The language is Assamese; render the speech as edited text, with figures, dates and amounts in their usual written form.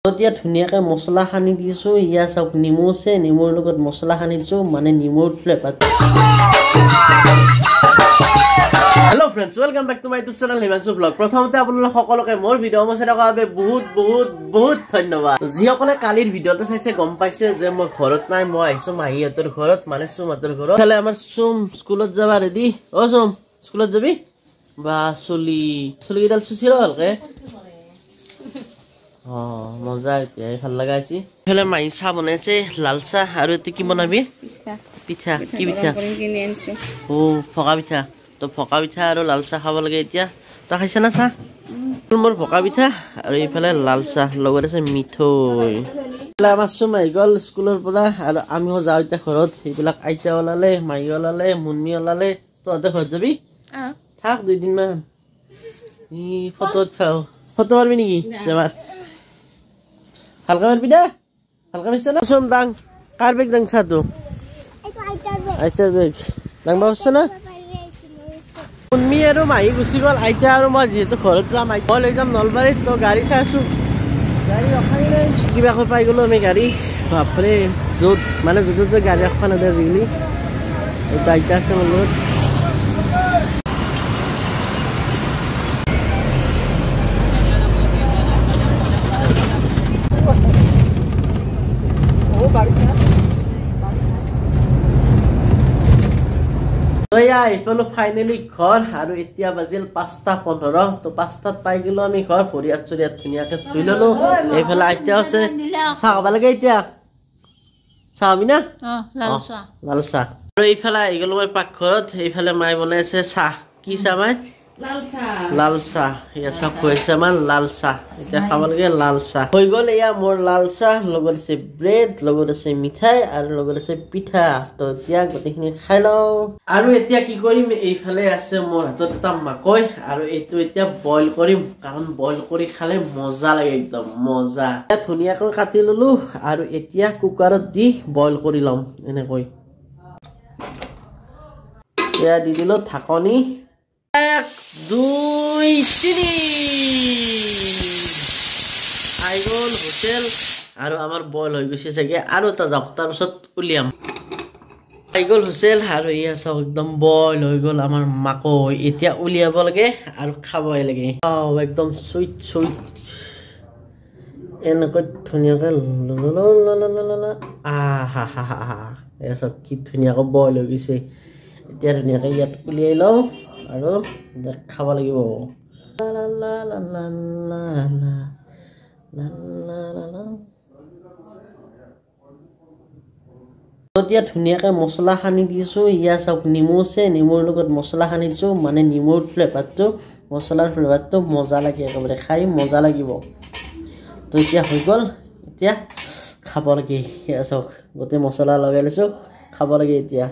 এতিয়া ধুনীয়াকে মছলা সানি দিছো ইয়া চাওক নিমু আছে নিমুৰ লগত মছলা সানি দিছো মানে নিমুৰ flavour Hello friends, welcome back to my YouTube channel Himanshu Vlog. প্ৰথমতে আপোনালোক সকলোকে মোৰ ভিডিও মই চাই থকা বাবে বহুত ধন্যবাদ। যিসকলে কালিৰ ভিডিওটো চাইছে গম পাইছে যে মই ঘৰত নাই মই আইছো মাহীহঁতৰ ঘৰত মানে সুমতৰ ঘৰত। খালে আমাৰ সুম স্কুলত যাব ৰেডি। ও সুম স্কুলত যাবি? বা চলি কিডাল চুচিৰ ভালকে। মজা এতিয়া ভাল লাগাইছি। খালে মাই চাহ বনাইছে লাল চাহ আৰু এতে কি বনাবি? পিঠা কি পিঠা? ও ফকা পিঠা। তো ফকা পিঠা আৰু লাল চাহ খাব লাগে এতিয়া তা খাইছ না চাহ মোৰ ফকা পিঠা আৰু ইফালে লাল চাহ লগত আছে মিঠৈ আমাৰ সুম আহি গ'ল স্কুলৰ পৰা আৰু আমিও যাওঁ এতিয়া ঘৰত এইবিলাক আইতা ওলালে মাই ওলালে মুন্মি ওলালে তহঁতে ঘৰত যাবি থাক 2 দিন মান ই ফটো মাৰবি নেকি যাবাৰ হালকা মাৰবি দে হালকা মিছে না সুম দাং কাৰ বেগ দাং চাহটো আইতাৰ বেগ দাংবা আছে না মুন্মি আৰু মাহী গুচি গ'ল আইতা আৰু মই যিহেতু ঘৰত যাম মই লৈ যাম নলবাৰীত তো গাড়ী চাইছোঁ গাড়ী ৰখাই নাই কিবা কৈ পাই গ'লো আমি গাড়ী বাপৰে য'ত মানে য'তে গাড়ী ৰখা নাযায় আজিকালি এইটো আইতা আছে মোৰ লগত এইফালে ফাইনেলি ঘৰ আৰু এতিয়া বাজিল 5:15 তো 5টাত পাই গলো আমি ঘৰ ভৰিয়াত চৰিয়াত ধুনীয়াকে ধুই ললো এইফালে আইতা আছে চাহ খাব লাগে এতিয়া চাহ হবি না লাল চাহ আৰু এইফালে আহি গলো মই পাকঘৰত এইফালে মায়ে বনাইছে চাহ কি চাহ মাই লাল চাহ এয়া চাহ খুৱাইছে আমাৰ লাল চাহ এতিয়া খাব লাগে লাল চাহ হৈ গ'ল এয়া মোৰ লাল চাহ লগত আছে ব্ৰেড লগত আছে মিঠাই আৰু লগত আছে পিঠা তো এতিয়া গোটেইখিনি খাই লওঁ আৰু এতিয়া কি কৰিম এইফালে আছে মোৰ হাতত এটা মাকৈ আৰু এইটো এতিয়া বইল কৰিম কাৰণ বইল কৰি খালে মজা লাগে একদম মজা ধুনীয়াকৈ কাটি ললো আৰু এতিয়া কুকাৰত দি বইল কৰি লম এনেকৈ এয়া দি দিলো ঢাকনি 1 2 3 আইগল হোটেল আৰু আমাৰ বইল হৈ গৈছে চাগে আৰু এটা যাওক তাৰ পিছত উলিয়াম আইগল হোটেল আৰু ইয়া চাওক একদম বইল হৈ গ'ল আমাৰ মাকৈ এতিয়া উলিয়াব লাগে আৰু খাবই লাগে একদম সুইট এনেকৈ ধুনীয়াকৈ এয়া চাওক কি ধুনীয়াকৈ বইল হৈ গৈছে এতিয়া ধুনীয়াকৈ ইয়াত উলিয়াই লওঁ আৰু খাব লাগিব এতিয়া ধুনীয়াকে মছলা সানি দিছো ইয়া চাওক নিমু আছে নিমুৰ লগত মছলা সানি দিছো মানে নিমুৰ ফ্লেভাৰটো মছলাৰ ফ্লেভাৰটো মজা লাগে একেবাৰে খাই মজা লাগিব তো এতিয়া হৈ গ'ল এতিয়া খাব লাগে ইয়া চাওক গোটেই মছলা লগাই লৈছো খাব লাগে এতিয়া